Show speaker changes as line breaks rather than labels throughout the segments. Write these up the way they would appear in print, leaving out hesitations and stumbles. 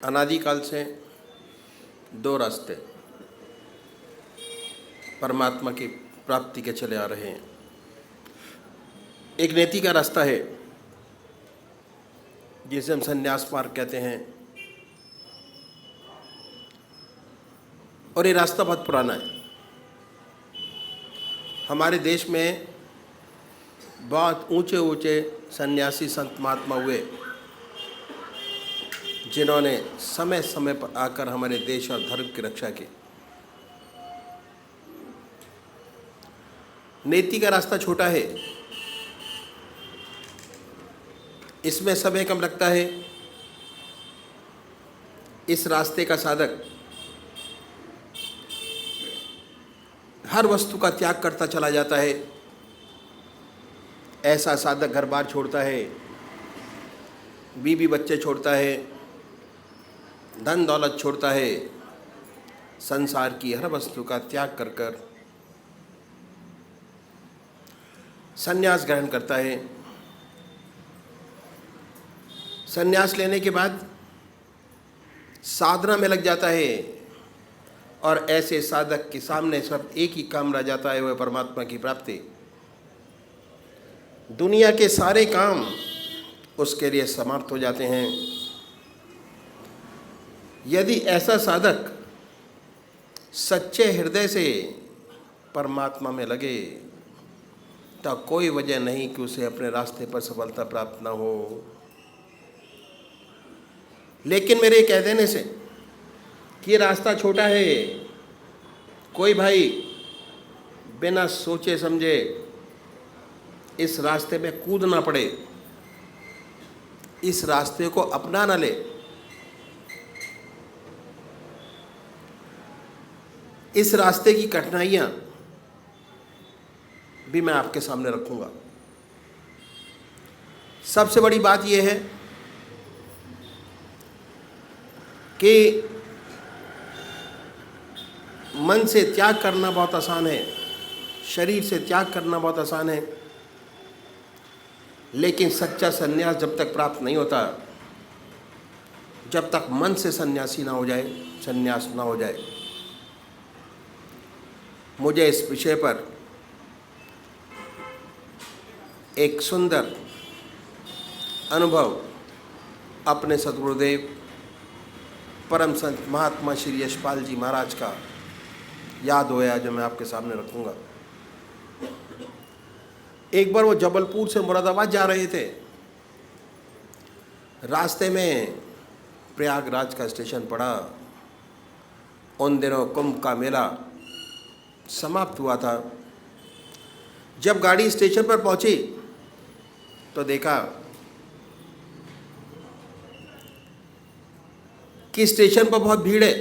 अनादिकाल से दो रास्ते परमात्मा की प्राप्ति के चले आ रहे हैं। एक नेति का रास्ता है जिसे हम संन्यास मार्ग कहते हैं, और ये रास्ता बहुत पुराना है। हमारे देश में बहुत ऊंचे ऊंचे सन्यासी संत महात्मा हुए जिन्होंने समय समय पर आकर हमारे देश और धर्म की रक्षा की। नीति का रास्ता छोटा है, इसमें समय कम लगता है। इस रास्ते का साधक हर वस्तु का त्याग करता चला जाता है। ऐसा साधक घर बार छोड़ता है, बीवी बच्चे छोड़ता है, धन दौलत छोड़ता है, संसार की हर वस्तु का त्याग कर कर संन्यास ग्रहण करता है। संन्यास लेने के बाद साधना में लग जाता है, और ऐसे साधक के सामने सब एक ही काम रह जाता है, वह परमात्मा की प्राप्ति। दुनिया के सारे काम उसके लिए समाप्त हो जाते हैं। यदि ऐसा साधक सच्चे हृदय से परमात्मा में लगे तो कोई वजह नहीं कि उसे अपने रास्ते पर सफलता प्राप्त न हो। लेकिन मेरे कह देने से कि ये रास्ता छोटा है, कोई भाई बिना सोचे समझे इस रास्ते में कूद ना पड़े, इस रास्ते को अपना ना ले। इस रास्ते की कठिनाइयां भी मैं आपके सामने रखूंगा। सबसे बड़ी बात यह है कि मन से त्याग करना बहुत आसान है, शरीर से त्याग करना बहुत आसान है, लेकिन सच्चा संन्यास जब तक प्राप्त नहीं होता, जब तक मन से सन्यासी ना हो जाए, संन्यास ना हो जाए। मुझे इस विषय पर एक सुंदर अनुभव अपने सद्गुरुदेव परम संत महात्मा श्री यशपाल जी महाराज का याद होया, जो मैं आपके सामने रखूंगा। एक बार वो जबलपुर से मुरादाबाद जा रहे थे। रास्ते में प्रयागराज का स्टेशन पड़ा। उन दिनों कुंभ का मेला समाप्त हुआ था। जब गाड़ी स्टेशन पर पहुंची तो देखा कि स्टेशन पर बहुत भीड़ है।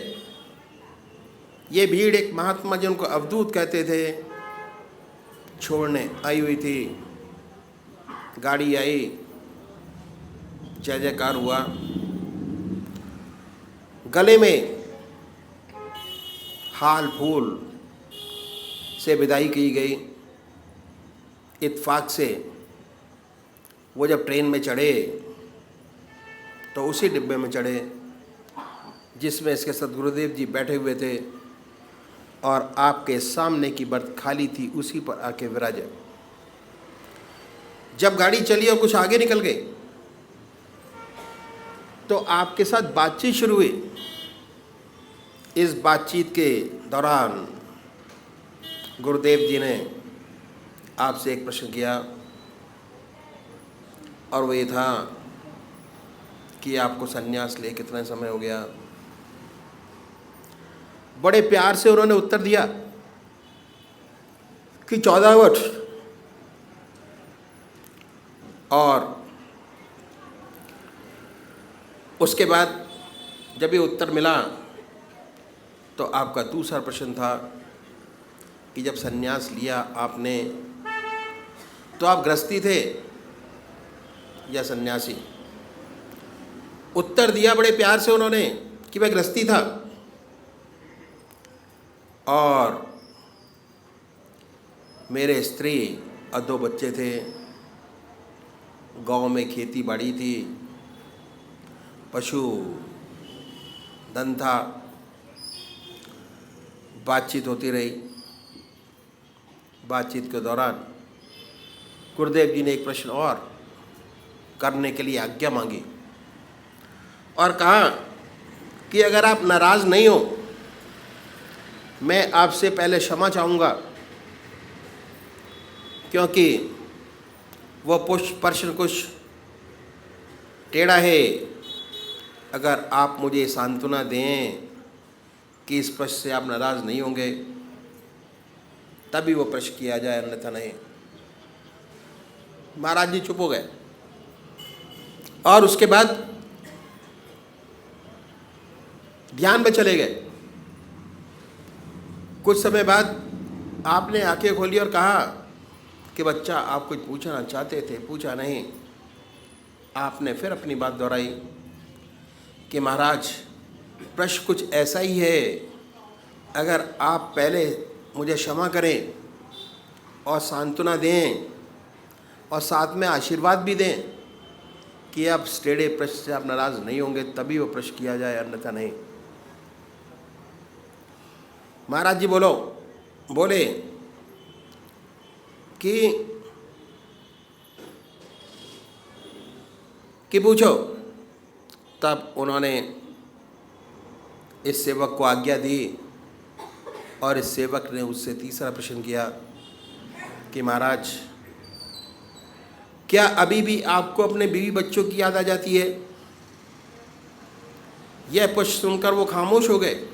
ये भीड़ एक महात्मा जिनको अवधूत कहते थे छोड़ने आई हुई थी। गाड़ी आई, जय जयकार हुआ, गले में हाल फूल से विदाई की गई। इत्फाक से वो जब ट्रेन में चढ़े तो उसी डिब्बे में चढ़े जिसमें इसके सद्गुरुदेव जी बैठे हुए थे, और आपके सामने की बर्थ खाली थी, उसी पर आके विराजे। जब गाड़ी चली और कुछ आगे निकल गए तो आपके साथ बातचीत शुरू हुई। इस बातचीत के दौरान गुरुदेव जी ने आपसे एक प्रश्न किया, और वो ये था कि आपको सन्यास ले कितना समय हो गया। बड़े प्यार से उन्होंने उत्तर दिया कि 14 वर्ष। और उसके बाद जब ये उत्तर मिला तो आपका दूसरा प्रश्न था कि जब सन्यास लिया आपने तो आप गृहस्थी थे या सन्यासी। उत्तर दिया बड़े प्यार से उन्होंने कि मैं गृहस्थी था, और मेरे स्त्री और 2 बच्चे थे। गांव में खेती बाड़ी थी, पशु धन था। बातचीत होती रही। बातचीत के दौरान गुरुदेव जी ने एक प्रश्न और करने के लिए आज्ञा मांगी और कहा कि अगर आप नाराज़ नहीं हो, मैं आपसे पहले क्षमा चाहूँगा, क्योंकि वो प्रश्न कुछ टेढ़ा है। अगर आप मुझे सांत्वना दें कि इस प्रश्न से आप नाराज़ नहीं होंगे, तभी वो प्रश्न किया जाए, अन्यथा नहीं। महाराज जी चुप हो गए और उसके बाद ध्यान में चले गए। कुछ समय बाद आपने आंखें खोली और कहा कि बच्चा, आप कुछ पूछना चाहते थे, पूछा नहीं। आपने फिर अपनी बात दोहराई कि महाराज, प्रश्न कुछ ऐसा ही है, अगर आप पहले मुझे क्षमा करें और सांत्वना दें और साथ में आशीर्वाद भी दें कि अब टेढ़े प्रश्न से आप नाराज़ नहीं होंगे, तभी वो प्रश्न किया जाए, अन्यथा नहीं। महाराज जी बोले कि पूछो। तब उन्होंने इस सेवक को आज्ञा दी और इस सेवक ने उससे तीसरा प्रश्न किया कि महाराज, क्या अभी भी आपको अपने बीवी बच्चों की याद आ जाती है? यह प्रश्न सुनकर वो खामोश हो गए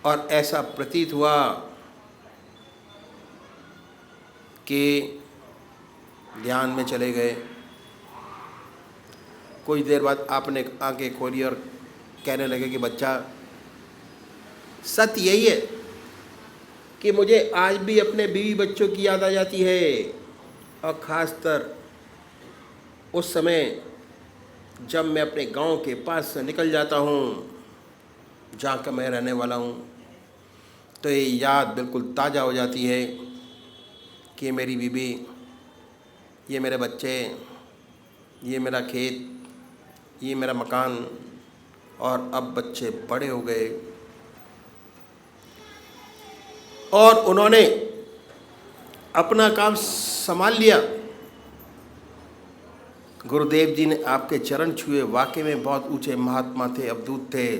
और ऐसा प्रतीत हुआ कि ध्यान में चले गए। कुछ देर बाद आपने आंखें खोली और कहने लगे कि बच्चा, सत्य यही है कि मुझे आज भी अपने बीवी बच्चों की याद आ जाती है, और ख़ासतर उस समय जब मैं अपने गांव के पास से निकल जाता हूँ, जहाँ का मैं रहने वाला हूँ, तो ये याद बिल्कुल ताज़ा हो जाती है कि मेरी बीवी, ये मेरे बच्चे, ये मेरा खेत, ये मेरा मकान, और अब बच्चे बड़े हो गए और उन्होंने अपना काम संभाल लिया। गुरुदेव जी ने आपके चरण छुए, वाकई में बहुत ऊंचे महात्मा थे, अवधूत थे,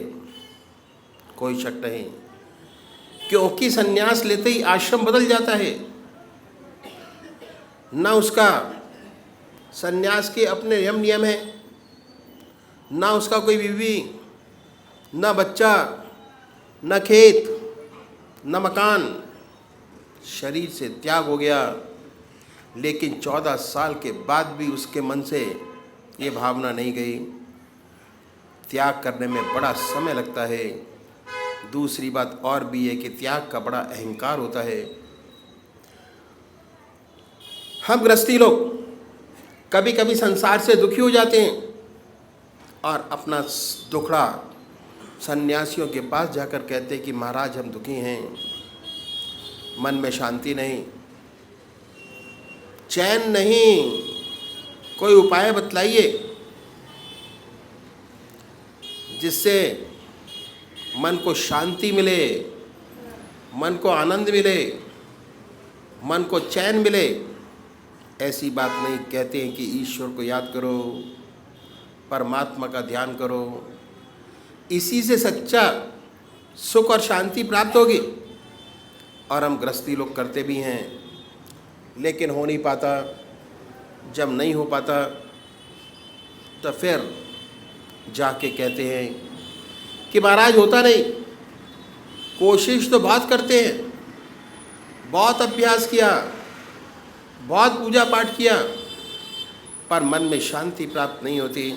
कोई शक नहीं। क्योंकि संन्यास लेते ही आश्रम बदल जाता है। न उसका संन्यास के अपने नियम है, न उसका कोई बीवी, न बच्चा, न खेत, न मकान, शरीर से त्याग हो गया। लेकिन 14 साल के बाद भी उसके मन से ये भावना नहीं गई। त्याग करने में बड़ा समय लगता है। दूसरी बात और भी है कि त्याग का बड़ा अहंकार होता है। हम गृहस्थी लोग कभी कभी संसार से दुखी हो जाते हैं और अपना दुखड़ा सन्यासियों के पास जाकर कहते हैं कि महाराज, हम दुखी हैं, मन में शांति नहीं, चैन नहीं, कोई उपाय बतलाइए जिससे मन को शांति मिले, मन को आनंद मिले, मन को चैन मिले। ऐसी बात नहीं, कहते हैं कि ईश्वर को याद करो, परमात्मा का ध्यान करो, इसी से सच्चा सुख और शांति प्राप्त होगी। और हम गृहस्थी लोग करते भी हैं, लेकिन हो नहीं पाता। जब नहीं हो पाता तो फिर जाके कहते हैं कि महाराज होता नहीं। कोशिश तो बहुत करते हैं, बहुत अभ्यास किया, बहुत पूजा पाठ किया, पर मन में शांति प्राप्त नहीं होती।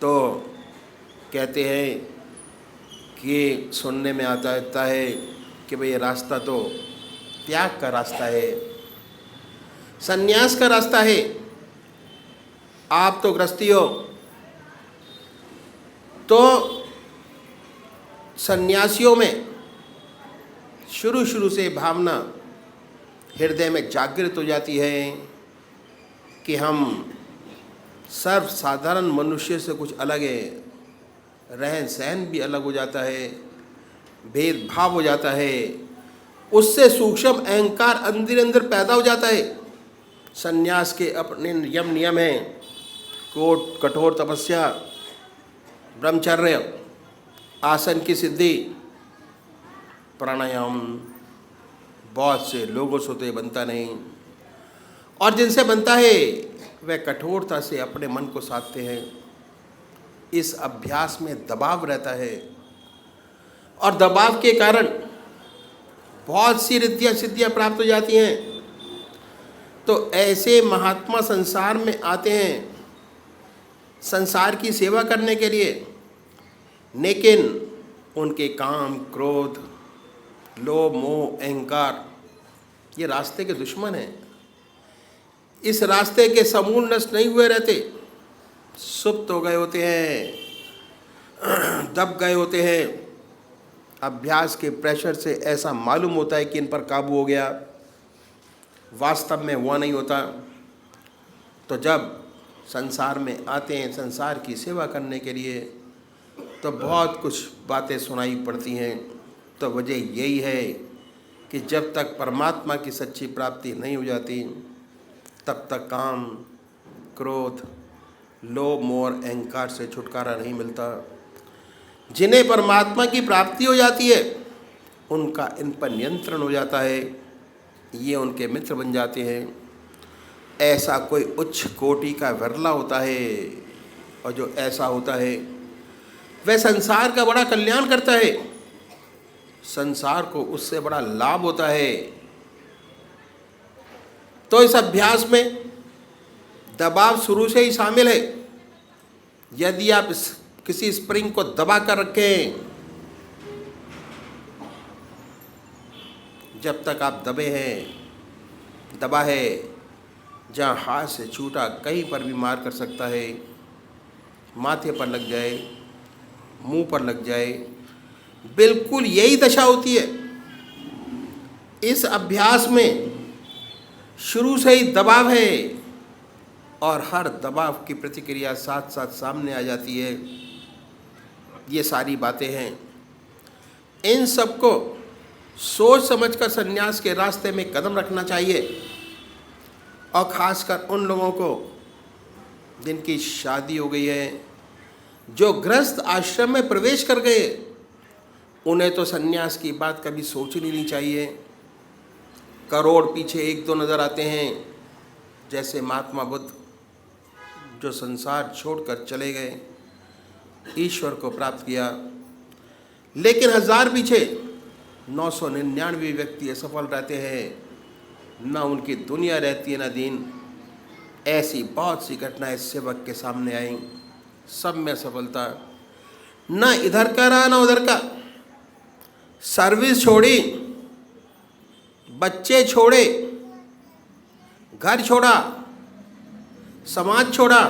तो कहते हैं कि सुनने में आता है कि भाई ये रास्ता तो त्याग का रास्ता है, संन्यास का रास्ता है। आप तो गृहस्थी हो, तो सन्यासियों में शुरू से भावना हृदय में जागृत हो जाती है कि हम सर्वसाधारण मनुष्य से कुछ अलग है, रहन सहन भी अलग हो जाता है, भेदभाव हो जाता है, उससे सूक्ष्म अहंकार अंदर अंदर पैदा हो जाता है। संन्यास के अपने नियम हैं, कठोर तपस्या, ब्रह्मचर्य, आसन की सिद्धि, प्राणायाम। बहुत से लोगों से तो ये बनता नहीं, और जिनसे बनता है वह कठोरता से अपने मन को साधते हैं। इस अभ्यास में दबाव रहता है, और दबाव के कारण बहुत सी रिद्धियाँ सिद्धियाँ प्राप्त हो जाती हैं। तो ऐसे महात्मा संसार में आते हैं संसार की सेवा करने के लिए, लेकिन उनके काम, क्रोध, लोभ, मोह, अहंकार ये रास्ते के दुश्मन हैं। इस रास्ते के समूल नष्ट नहीं हुए रहते, सुप्त हो गए होते हैं, दब गए होते हैं। अभ्यास के प्रेशर से ऐसा मालूम होता है कि इन पर काबू हो गया, वास्तव में हुआ नहीं होता। तो जब संसार में आते हैं संसार की सेवा करने के लिए, तो बहुत कुछ बातें सुनाई पड़ती हैं। तो वजह यही है कि जब तक परमात्मा की सच्ची प्राप्ति नहीं हो जाती, तब तक काम, क्रोध, लोभ, मोह और अहंकार से छुटकारा नहीं मिलता। जिन्हें परमात्मा की प्राप्ति हो जाती है, उनका इन पर नियंत्रण हो जाता है, ये उनके मित्र बन जाते हैं। ऐसा कोई उच्च कोटि का विरला होता है, और जो ऐसा होता है वह संसार का बड़ा कल्याण करता है, संसार को उससे बड़ा लाभ होता है। तो इस अभ्यास में दबाव शुरू से ही शामिल है। यदि आप किसी स्प्रिंग को दबा कर रखें, जब तक आप दबा है, जहाँ हाथ से छूटा कहीं पर भी मार कर सकता है, माथे पर लग जाए, मुंह पर लग जाए, बिल्कुल यही दशा होती है। इस अभ्यास में शुरू से ही दबाव है, और हर दबाव की प्रतिक्रिया साथ साथ सामने आ जाती है। ये सारी बातें हैं। इन सबको सोच समझकर संन्यास के रास्ते में कदम रखना चाहिए, और ख़ासकर उन लोगों को जिनकी शादी हो गई है, जो गृहस्थ आश्रम में प्रवेश कर गए, उन्हें तो संन्यास की बात कभी सोचनी नहीं चाहिए। करोड़ पीछे एक दो नज़र आते हैं, जैसे महात्मा बुद्ध, जो संसार छोड़कर चले गए, ईश्वर को प्राप्त किया। लेकिन हजार पीछे 999 व्यक्ति असफल रहते हैं, ना उनकी दुनिया रहती है ना दीन। ऐसी बहुत सी घटनाएं सेवक के सामने आई, सब में असफलता, ना इधर का रहा ना उधर का। सर्विस छोड़ी, बच्चे छोड़े, घर छोड़ा, समाज छोड़ा,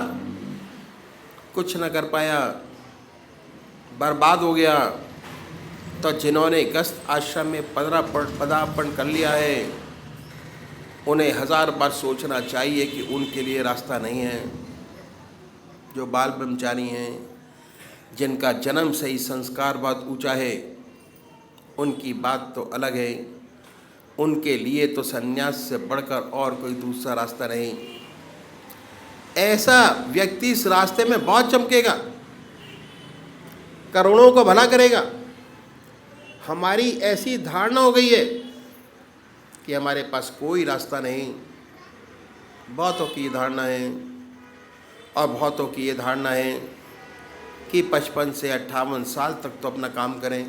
कुछ न कर पाया, बर्बाद हो गया। तो जिन्होंने गृहस्थ आश्रम में पदार्पण कर लिया है, उन्हें 1000 बार सोचना चाहिए कि उनके लिए रास्ता नहीं है। जो बाल ब्रह्मचारी हैं, जिनका जन्म से ही संस्कार बहुत ऊंचा है, उनकी बात तो अलग है। उनके लिए तो संन्यास से बढ़कर और कोई दूसरा रास्ता नहीं। ऐसा व्यक्ति इस रास्ते में बहुत चमकेगा, करोड़ों को भला करेगा। हमारी ऐसी धारणा हो गई है कि हमारे पास कोई रास्ता नहीं। बहुतों की ये धारणा है, और बहुतों की ये धारणा है कि 55 से 58 साल तक तो अपना काम करें,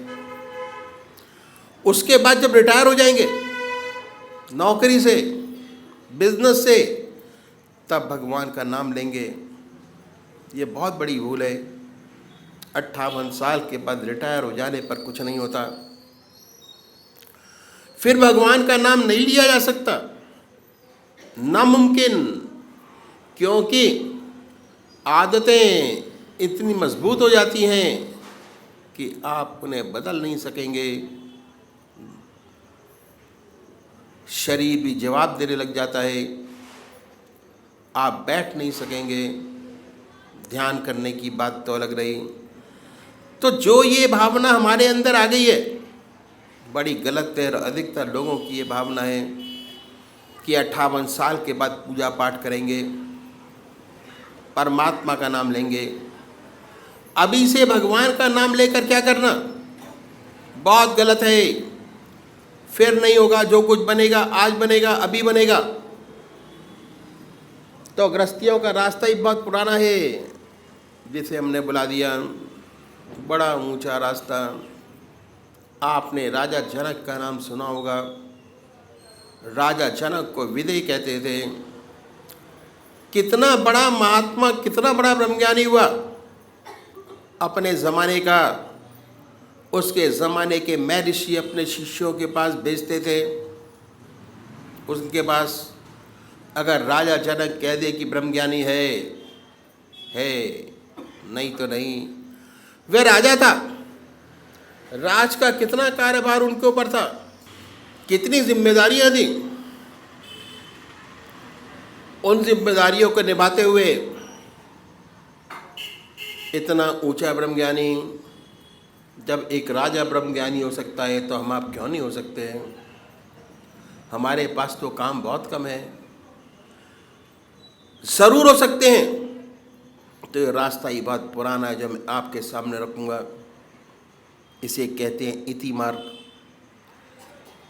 उसके बाद जब रिटायर हो जाएंगे नौकरी से, बिजनेस से, तब भगवान का नाम लेंगे। ये बहुत बड़ी भूल है। 58 साल के बाद रिटायर हो जाने पर कुछ नहीं होता, फिर भगवान का नाम नहीं लिया जा सकता, नामुमकिन। क्योंकि आदतें इतनी मजबूत हो जाती हैं कि आप उन्हें बदल नहीं सकेंगे। शरीर भी जवाब देने लग जाता है, आप बैठ नहीं सकेंगे, ध्यान करने की बात तो अलग रही। तो जो ये भावना हमारे अंदर आ गई है, बड़ी गलत है। और अधिकतर लोगों की ये भावना है कि 58 साल के बाद पूजा पाठ करेंगे, परमात्मा का नाम लेंगे। अभी से भगवान का नाम लेकर क्या करना, बहुत गलत है। फिर नहीं होगा, जो कुछ बनेगा आज बनेगा, अभी बनेगा। तो गृहस्थियों का रास्ता ही बहुत पुराना है, जिसे हमने बुला दिया बड़ा ऊंचा रास्ता। आपने राजा जनक का नाम सुना होगा। राजा जनक को विदय कहते थे। कितना बड़ा महात्मा, कितना बड़ा ब्रह्मज्ञानी हुआ अपने ज़माने का। उसके ज़माने के महर्षि अपने शिष्यों के पास भेजते थे। उनके पास अगर राजा जनक कह दे कि ब्रह्मज्ञानी है, नहीं तो नहीं। वह राजा था, राज का कितना कार्यभार उनके ऊपर था, कितनी जिम्मेदारियां थी। उन जिम्मेदारियों को निभाते हुए इतना ऊंचा ब्रह्मज्ञानी, जब एक राजा ब्रह्मज्ञानी हो सकता है तो हम आप क्यों नहीं हो सकते हैं। हमारे पास तो काम बहुत कम है, ज़रूर हो सकते हैं। तो ये रास्ता ही बहुत पुराना है जो मैं आपके सामने रखूँगा। इसे कहते हैं इति मार्ग।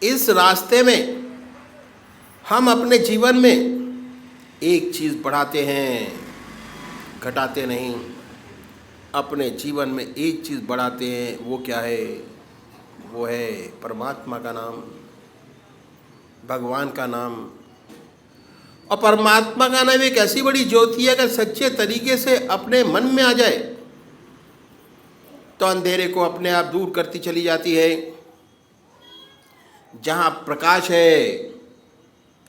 इस रास्ते में हम अपने जीवन में एक चीज़ बढ़ाते हैं, घटाते नहीं। अपने जीवन में एक चीज़ बढ़ाते हैं, वो क्या है, वो है परमात्मा का नाम, भगवान का नाम। और परमात्मा का नाम एक ऐसी बड़ी ज्योति है, अगर सच्चे तरीके से अपने मन में आ जाए तो अंधेरे को अपने आप दूर करती चली जाती है। जहाँ प्रकाश है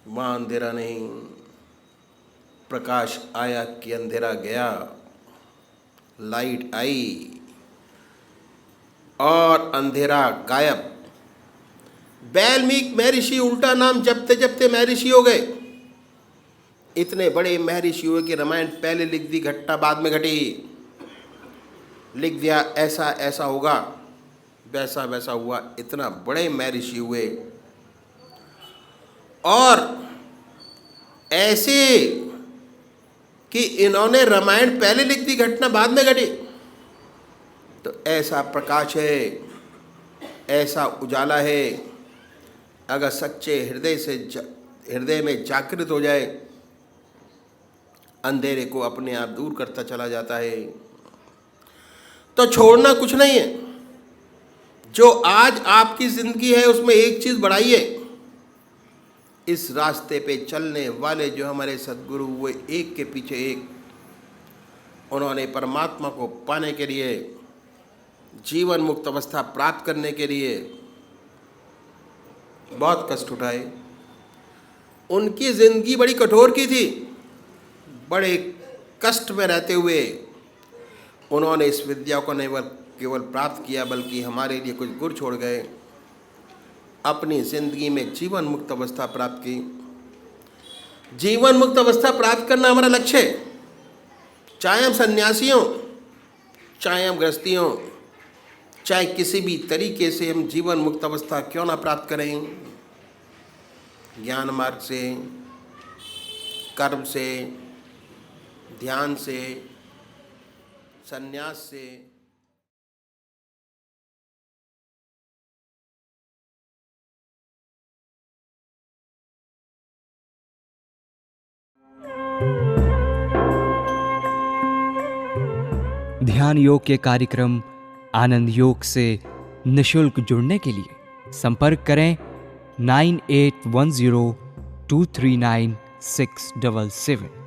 वहाँ अंधेरा नहीं। प्रकाश आया कि अंधेरा गया, लाइट आई और अंधेरा गायब। वाल्मीकि महर्षि उल्टा नाम जपते जपते महर्षि हो गए। इतने बड़े महर्षि हुए कि रामायण पहले लिख दी, घटना बाद में घटी। लिख दिया ऐसा ऐसा होगा, वैसा वैसा हुआ। इतना बड़े महर्षि हुए। और ऐसे कि इन्होंने रामायण पहले लिख दी, घटना बाद में घटी। तो ऐसा प्रकाश है, ऐसा उजाला है, अगर सच्चे हृदय में जागृत हो जाए, अंधेरे को अपने आप दूर करता चला जाता है। तो छोड़ना कुछ नहीं है। जो आज आपकी ज़िंदगी है उसमें एक चीज़ बढ़ाइए। इस रास्ते पे चलने वाले जो हमारे सद्गुरु हुए, एक के पीछे एक, उन्होंने परमात्मा को पाने के लिए, जीवन मुक्त अवस्था प्राप्त करने के लिए बहुत कष्ट उठाए। उनकी ज़िंदगी बड़ी कठोर की थी। बड़े कष्ट में रहते हुए उन्होंने इस विद्या को नहीं केवल प्राप्त किया, बल्कि हमारे लिए कुछ गुर छोड़ गए। अपनी ज़िंदगी में जीवन मुक्त अवस्था प्राप्त की। जीवन मुक्त अवस्था प्राप्त करना हमारा लक्ष्य है। चाहे हम सन्यासी हों, चाहे हम गृहस्थी हों, चाहे किसी भी तरीके से हम जीवन मुक्त अवस्था क्यों ना प्राप्त करें। ज्ञान मार्ग से, कर्म से, ध्यान से, संन्यास से।
ध्यान योग के कार्यक्रम आनंद योग से निशुल्क जुड़ने के लिए संपर्क करें 9810239677।